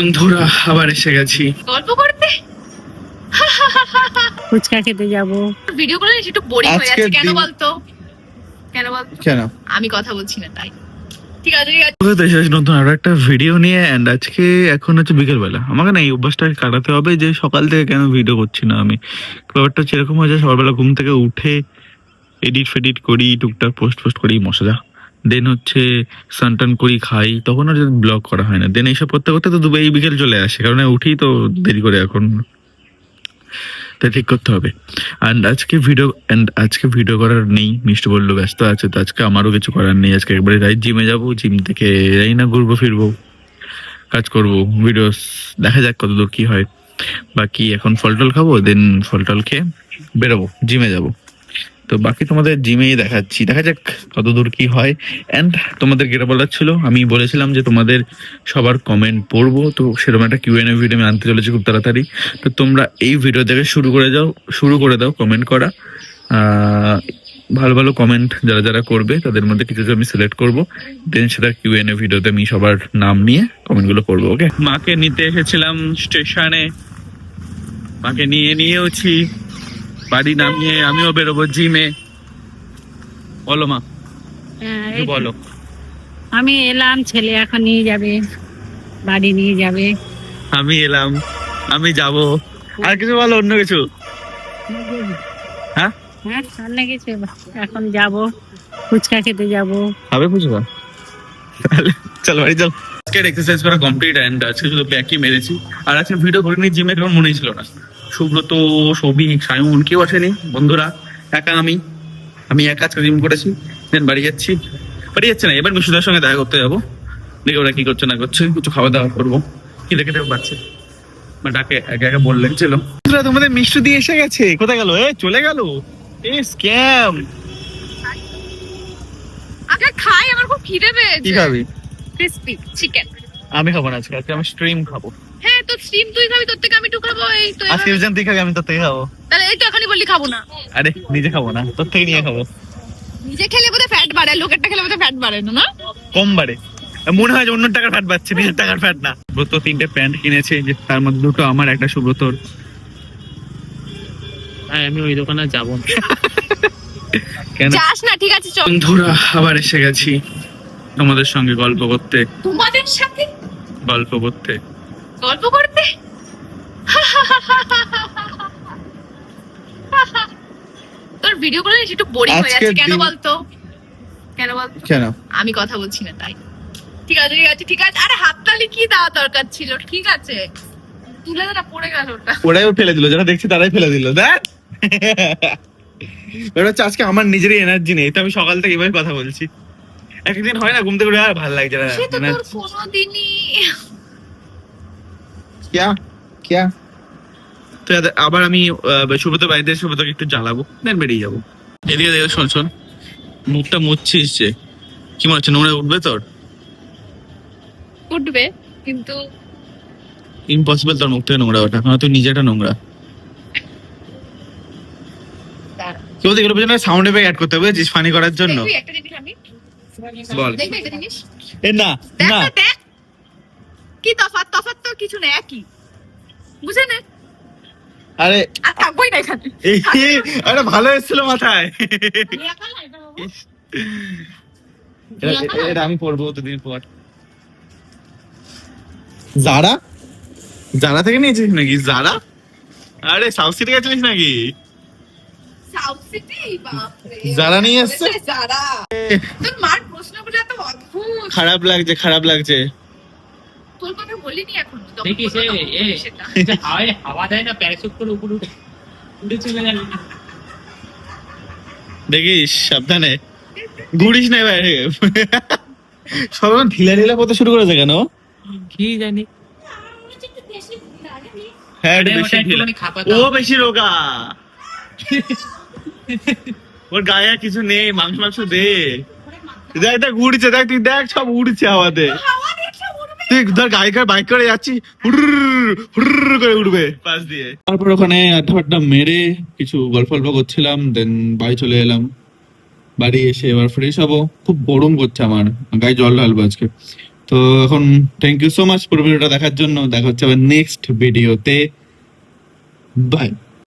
বন্ধুরা আবার এসে গেছি গল্প করতে। ফুচকা খেতে যাব। ভিডিও করে একটু বোরিং হয়ে আজকের যাচ্ছে। কেন দিন- বলতো? কেন বলতো? কেন আমি কথা বলছি না তাই। ঠিক আছে ঠিক আছে। তো এসেছি নতুন আরো একটা ভিডিও নিয়ে। এন্ড আজকে এখন হচ্ছে বিকেলবেলা। আমাকে না এই অভ্যাসটাকে কাটাতে হবে যে সকাল থেকে কেন ভিডিও করছি না আমি। ব্যাপারটা হচ্ছে এরকম হয়ে যায়, সকালবেলা ঘুম থেকে উঠে এডিট ফেডিট করি, টুকটাক পোস্ট করি, মশলা দেন হচ্ছে সানটান করি, খাই, তখন আর ব্লগ করা হয় না। দেন এইসব করতে করতে তো দুবাই বিকেল চলে আসে, কারণ উঠি তো দেরি করে এখন, তাই ঠিক করতে হবে। আজকে ভিডিও করার নেই, মিষ্টি বললো ব্যস্ত আছে, তো আজকে আমারও কিছু করার নেই। আজকে একবারে রাইট জিমে যাবো, জিম থেকে যাই না ঘুরবো ফিরবো, কাজ করবো, ভিডিওস দেখা যাক কতদূর কি হয়। বাকি এখন ফল টল খাবো, দেন ফল টল খেয়ে বেরোবো, জিমে যাবো। তো বাকি তোমাদের জিমেই দেখাচ্ছি, দেখা যাক কতদূর কি হয়। অ্যান্ড তোমাদের যেটা বলার ছিল, আমি বলেছিলাম যে তোমাদের সবার কমেন্ট পড়বো, তো সেরকম একটা কিউএনএ ভিডিও আমি আনতে চলেছি খুব তাড়াতাড়ি। তো তোমরা এই ভিডিও থেকে শুরু করে দাও কমেন্ট করা। ভালো ভালো কমেন্ট যারা যারা করবে তাদের মধ্যে কিছু আমি সিলেক্ট করবো, দেন সেটা কিউএনএ ভিডিওতে আমি সবার নাম নিয়ে কমেন্টগুলো করবো। ওকে, মাকে নিতে এসেছিলাম স্টেশনে, মাকে নিয়েওছি, বাড়ি নামিয়ে আমিও বেরোবো জিমে। বলো মা, এই তো। বলো। আমি এলাম, ছেলে এখন নিয়ে যাবে, বাড়ি নিয়ে যাবে। আমি এলাম, আমি যাব। আর কিছু বলো, অন্য কিছু। হ্যাঁ হ্যাঁ, রান্না গেছে, এখন যাব ফুচকা খেতে যাব। খাবে ফুচকা? তাহলে চল বাড়ি চল। আজকের এক্সারসাইজ করা কমপ্লিট এন্ড আজকে শুধু ব্যাকই মেরেছি। আর আজকে ভিডিও করিনি জিমে, কারণ মনেই ছিল না। সুব্রত, সৌভিক, সায়ন কেউ আসেনি, বন্ধুরা একা আমি একা আজকে জিম করেছি। দেন বাড়ি যাচ্ছি না, এবার মিশুদার সঙ্গে দেখা করতে যাবো, দেখে ওরা কি করছে না করছে, কিছু খাওয়া দাওয়া করবো। কি দেখে দেবো পাচ্ছে ডাকে একা একা বললেন ছিল। তোমাদের মিষ্টি দিয়ে এসে গেছে, কোথায় গেল? চলে গেল, স্ক্যাম। আগে খাই, আমার খুব খিদে পেয়েছে। কি খাবি? Crispy chicken. আমি খাবো না আজকে, আজকে আমি স্ট্রিম খাবো। হ্যাঁ, তো স্টিম তুই খাবি, তোর থেকে আমি একটু খাবো। এই তো আজকে রিজন তুই খাবি, আমি তোর থেকে খাবো। তাহলে এই তো এখনই বললি খাবো না। আরে নিজে খাবো না, তোর থেকে নিয়ে খাবো। নিজে খেলে বোধহয় ফ্যাট বাড়ে, লোকেরটা খেলে বোধহয় ফ্যাট বাড়ে না। না কম বাড়ে, মনে হয় যে অন্য টাকার ফ্যাট পাচ্ছে, নিজের টাকার ফ্যাট না। সুব্রত 3টে প্যান্ট কিনেছে, যে তার মধ্যে 2টো আমার, একটা সুব্রতর। আমি ওই দোকানে যাবো না। কেন? যাস না, ঠিক আছে চল। বন্ধুরা আবার এসে গেছি তোমাদের সঙ্গে গল্প করতে তোমাদের সাথে গল্প করতে গল্প করতে। তোর ভিডিও করে একটু বোরিং হয়ে যাচ্ছে। আজকের কেন দিন- বলতো? কেন বলতো? কেন? আমি কথা বলছি না তাই। ঠিক আছে ঠিক আছে ঠিক আছে। আরে হাততালি কি দেওয়া দরকার ছিল? ঠিক আছে, তুলে না, পড়ে গেল ওটা। ওরাই ফেলে দিল, যারা দেখছে তারাই ফেলে দিল। দেখ এবার হচ্ছে আজকে আমার নিজেরই এনার্জি নেই, তো আমি সকাল থেকে এভাবে কথা বলছি। একদিন হয় না ঘুম থেকে উঠে আর ভালো লাগছে না। সে তো তোর কোনোদিনই। क्या তো আবার আমি সুব্রত বাড়িতে সুব্রতকে একটু জ্বালাবো, দেন বেরিয়ে যাবো। এদিকে দেখো, শোন মুখটা মুছছিস যে, কি মনে হচ্ছে নোংরা উঠবে তোর? উঠবে, কিন্তু ইম্পসিবল তোর মুখ থেকে নোংরা ওঠা, কারণ তুই নিজেটা নোংরা। কেউ এগুলো পেছনে সাউন্ড এফেক্ট অ্যাড করতে হবে, বুঝেছিস, ফানি করার জন্য। দেখবি একটা জিনিস আমি বল। দেখবি একটা জিনিস। না দেখ না, না, দেখ কি তফাৎ তো কিছু নেই, একই, বুঝে নে। আরে আর থাকবোই না এখানে। আরে ভালো এসেছিল মাথায়। এটা আমি পড়বো দুদিন পর। জারা থেকে নিয়েছিস নাকি? জারা? আরে সাউথ সিটি গেছিলিস নাকি? সাউথ সিটি, বাপরে। যারা নিয়ে এসছে? যারা। তোর মার প্রশ্নগুলো এত অদ্ভুত। খারাপ লাগছে। তোর কথা বলিনি এখন। দেখিস হাওয়া দেয় না, প্যারাশুট করে উপরে উঠে চলে যাবে। দেখিস সাবধানে, ঘুরিস না বাইরে। সব ঢিলা পথে শুরু করেছে কেন? কি জানি। হ্যাঁ আরে বেশি ওটা ঢিলা, একটুখানি খাপা ও দাও। বেশি রোগা। ওর গায়ে আর কিছু নেই, মাংস দে। দেখ উড়ছে, দেখ তুই দেখ, সব উড়ছে হাওয়াতে। তুই ধর বাইক করে যাচ্ছি, হুড় করে উঠবে পাশ দিয়ে। তারপর ওখানে আড্ডা মেরে কিছু গল্প করছিলাম, দেন বাড়ি চলে এলাম। বাড়ি এসে এবার ফ্রেশ হবো, খুব গরম করছে, আমার গায়ে জল ঢালবো আজকে। তো এখন থ্যাংক ইউ সো মাচ পুরো ভিডিওটা দেখার জন্য। দেখা হচ্ছে আবার নেক্সট ভিডিওতে। বাই।